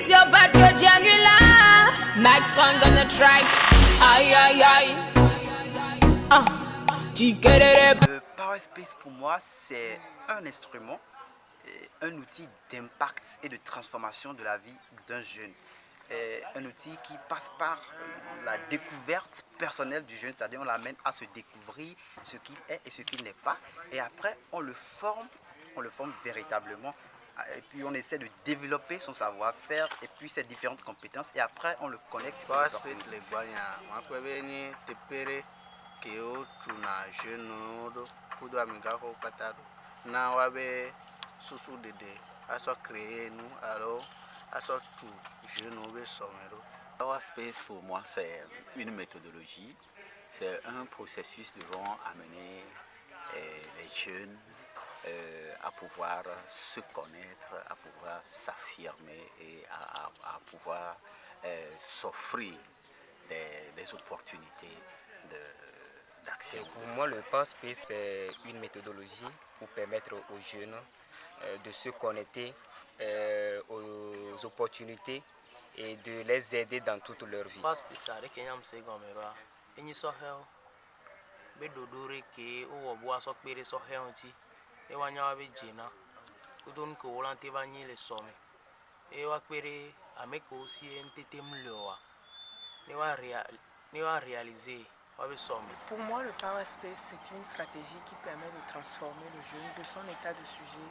It's your bad girl Janula. Max song on the track. Aïe aïe aïe. Le Power Space pour moi c'est un instrument, un outil d'impact et de transformation de la vie d'un jeune. Un outil qui passe par la découverte personnelle du jeune, c'est-à-dire on l'amène à se découvrir ce qu'il est et ce qu'il n'est pas. Et après on le forme véritablement. Et puis on essaie de développer son savoir-faire et puis ses différentes compétences. Et après on le connecte. Power Space pour moi c'est une méthodologie, c'est un processus devant amener les jeunes à pouvoir se connaître, à pouvoir s'affirmer et à pouvoir s'offrir des opportunités d'action. Pour moi, le Power Space, c'est une méthodologie pour permettre aux jeunes de se connecter aux opportunités et de les aider dans toute leur vie. Pour moi, le Power Space, c'est une stratégie qui permet de transformer le jeune de son état de sujet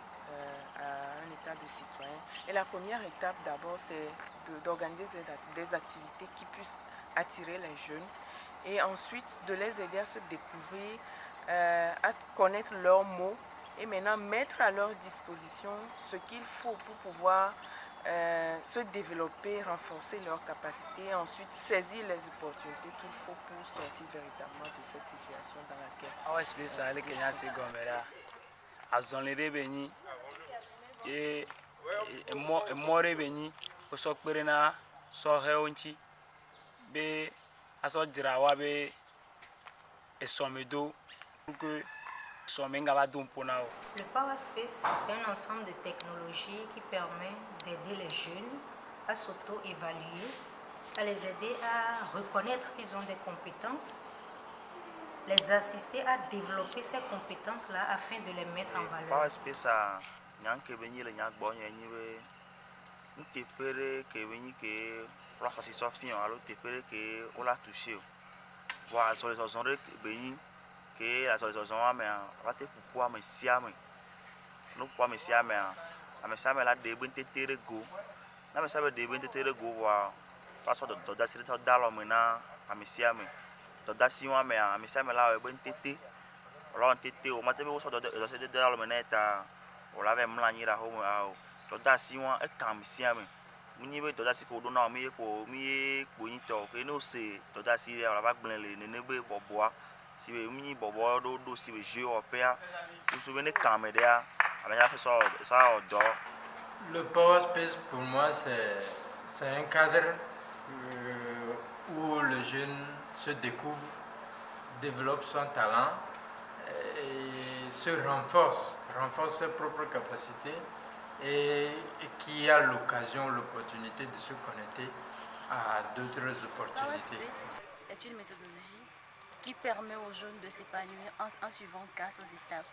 à un état de citoyen. Et la première étape, d'abord, c'est d'organiser des activités qui puissent attirer les jeunes et ensuite de les aider à se découvrir, à connaître leurs mots et maintenant mettre à leur disposition ce qu'il faut pour pouvoir se développer, renforcer leurs capacités et ensuite saisir les opportunités qu'il faut pour sortir véritablement de cette situation dans laquelle Le Power Space, c'est un ensemble de technologies qui permet d'aider les jeunes à s'auto-évaluer, à les aider à reconnaître qu'ils ont des compétences, les assister à développer ces compétences-là afin de les mettre en valeur. Power Space a nyanke benyi le nyagbo nyenyiwe ntepere ke benyi ke la fasi sofi alo tepere ke ola toucher. Wa so les zonre benyi que la solution à mais va te pour me siame no pour me siame a me siame la de ben tetere go na me sabe de ben tetere go wa passo do da sire to dalo me na a me siame do da si wa me a me siame la ben tete la tete o mate be wo so do se dalo me na ta o la ve mla nyira ho a do da si wa e kan me siame munyi be do da si ko do na mi ko yin to ke no se do da si la va gben le ne be boboa. Si vous avez bobo do si vous jouez au père, vous souvenez quand même ça Le Power Space pour moi c'est un cadre où le jeune se découvre, développe son talent et se renforce ses propres capacités et qui a l'opportunité de se connecter à d'autres opportunités. Power Space est une méthodologie qui permet aux jeunes de s'épanouir en suivant 4 étapes.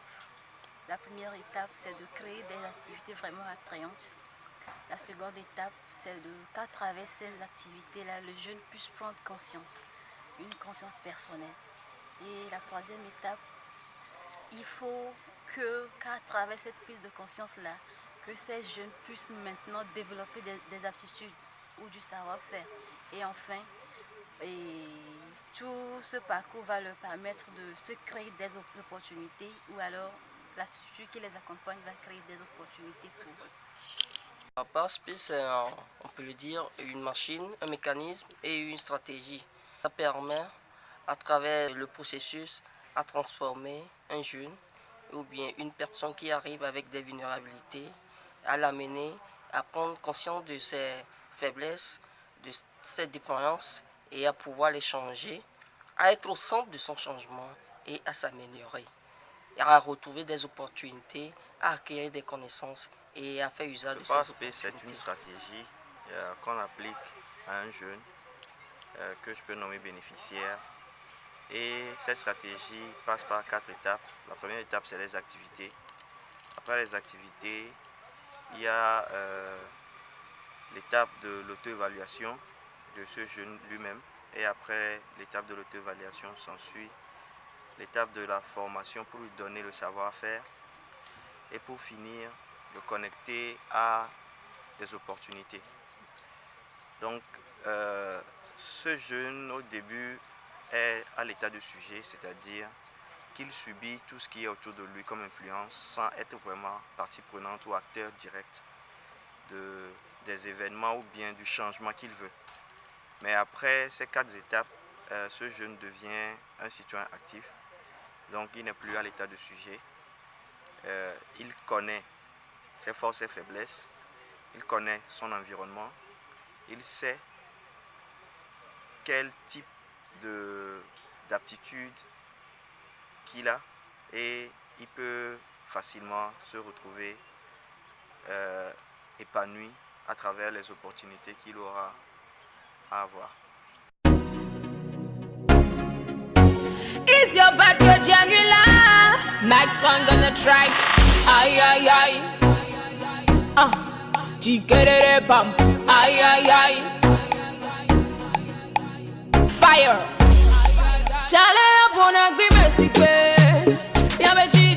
La première étape, c'est de créer des activités vraiment attrayantes. La seconde étape, c'est qu'à travers ces activités-là, le jeune puisse prendre conscience, une conscience personnelle. Et la troisième étape, il faut qu'à travers cette prise de conscience-là, que ces jeunes puissent maintenant développer des aptitudes ou du savoir-faire. Et enfin, tout ce parcours va leur permettre de se créer des opportunités ou alors la structure qui les accompagne va créer des opportunités pour eux. La Power Space, c'est, on peut le dire, une machine, un mécanisme et une stratégie. Ça permet, à travers le processus, à transformer un jeune ou bien une personne qui arrive avec des vulnérabilités, à l'amener à prendre conscience de ses faiblesses, de ses différences, et à pouvoir les changer, à être au centre de son changement et à s'améliorer, et à retrouver des opportunités, à acquérir des connaissances et à faire usage de ces opportunités. C'est une stratégie qu'on applique à un jeune que je peux nommer bénéficiaire. Et cette stratégie passe par 4 étapes. La première étape, c'est les activités. Après les activités, il y a l'étape de l'auto-évaluation de ce jeune lui-même. Et après l'étape de l'auto-évaluation s'ensuit l'étape de la formation pour lui donner le savoir-faire. Et pour finir, le connecter à des opportunités. Donc, ce jeune, au début, est à l'état de sujet, c'est-à-dire qu'il subit tout ce qui est autour de lui comme influence sans être vraiment partie prenante ou acteur direct des événements ou bien du changement qu'il veut. Mais après ces 4 étapes, ce jeune devient un citoyen actif, donc il n'est plus à l'état de sujet. Il connaît ses forces et faiblesses, il connaît son environnement, il sait quel type d'aptitude qu'il a et il peut facilement se retrouver épanoui à travers les opportunités qu'il aura à avoir. Is your bad girl January? Max Song on the track. Aye, aye, aye. Chiquerere pam. Aye, aye, aye. Fire. Chale ya pona gwi mesikwe. Ya mechi